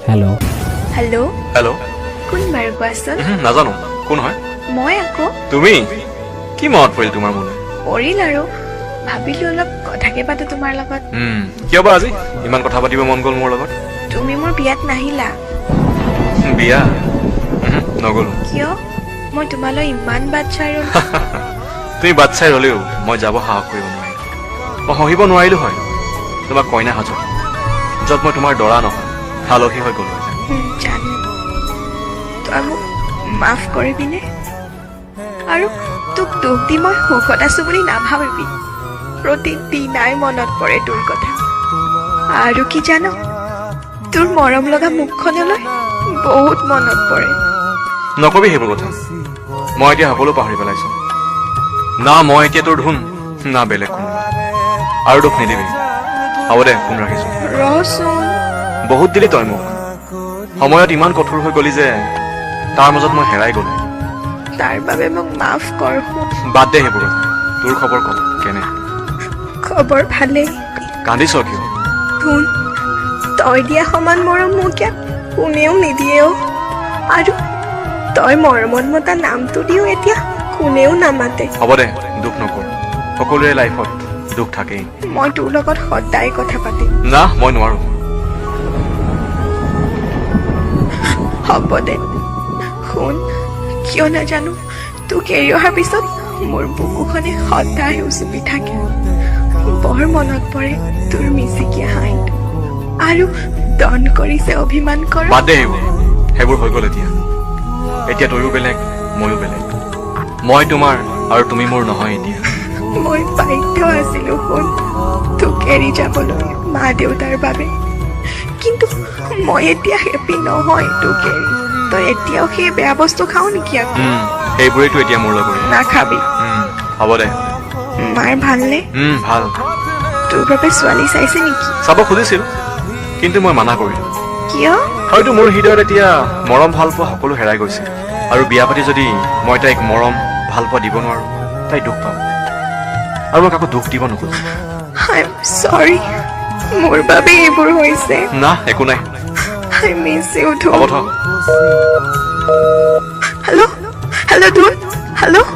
hello hello hello কোন বাৰু কোৱাচোন নাজানো কোন হয় মই আকৌ তুমি কি মনত পৰিল তোমাৰ মনে পৰিল আৰু ভাবিলো অলপ কথাকে পাতো তোমাৰ লগত কিয় বা আজি ইমান কথা পাতিব মন গ'ল মোৰ লগত তুমি মোৰ বিয়াত নাহিলা বিয়া নগ'লো কিয় মই তোমালৈ ইমান বাচ্চাৰো তুমি বাচ্চাই হ'লেও মই যাব সাহস কৰিব নোৱাৰিলো মই সহিব নোৱাৰিলো হয় তোমাক কইনা সাজত য'ত মই তোমাৰ দৰা নহয় আলহী হৈ গ'লো জানো তই মোক মাফ কৰিবিনে আৰু তোক দুখ দি মই সুখত আছো বুলি নাভাবিবি প্ৰতিদিনাই মনত পৰে তোৰ কথা আৰু কি জানো তোৰ মৰম লগা মুখখনলৈ বহুত মনত পৰে নকবি সেইবোৰ কথা মই এতিয়া সকলো পাহৰি পেলাইছো না মই এতিয়া তোৰ ধুন না বেলেগ কোনোবা আৰু দুখ নিদিবি হ'ব দে ফোন ৰাখিছো ৰচোন বহুত দিলি তই মোক সময়ত ইমান কঠোৰ হৈ গলি যে তাৰ মাজত মই হেৰাই গলো তাৰ বাবে মোক মাফ কৰ বাদ দে সেইবোৰ কথা তোৰ খবৰ ক কেনে খবৰ ভালেই কান্দিছ কিয় শুন তই দিয়া সমান মৰম মোক ইয়াত কোনেও নিদিয়েও আৰু তই মৰমত মতা নামটো দিও এতিয়া কোনেও নামাতে হ'ব দে দুখ নকৰ সকলোৰে লাইফত দুখ থাকেই মই তোৰ লগত সদায় কথা পাতিম না মই নোৱাৰো হ'ব দে শুন কিয় নাজানো তোক এৰি অহাৰ পিছত মোৰ বুকুখনে সদায় উচুপি থাকে বৰ মনত পৰে তোৰ মিচিকীয়া হাঁহিটো আৰু দন কৰিছে অভিমান কৰ বাদ দে সেইবোৰ হৈ গ'ল এতিয়া তয়ো বেলেগ ময়ো বেলেগ মই তোমাৰ আৰু তুমি মোৰ নহয় এতিয়া মই বাধ্য আছিলো শুন তোক এৰি যাবলৈ মা দেউতাৰ বাবে কিন্তু মই এতিয়া হেপী নহয় তোক এৰি তই এতিয়াও সেই বেয়া বস্তু খাও নেকি আকৌ সেইবোৰেতো এতিয়া মোৰ লগত নাখাবি হ'ব দে মাৰ ভালনে ভাল তোৰ বাবে ছোৱালী চাইছে নেকি চাব খুজিছিল কিন্তু মই মানা কৰিলো কিয় হয়তো মোৰ হৃদয়ত এতিয়া মৰম ভাল পোৱা সকলো হেৰাই গৈছে আৰু বিয়া পাতি যদি মই তাইক মৰম ভাল পোৱা দিব নোৱাৰো তাই দুখ পাব আৰু মই কাকো দুখ দিব নোখোজো আই এম সৰি মোৰ বাবে এইবোৰ হৈছে না একো নাই আই মিছ ইউ হ'ব থ হেল্ল' হেল্ল' ধুন হেল্ল'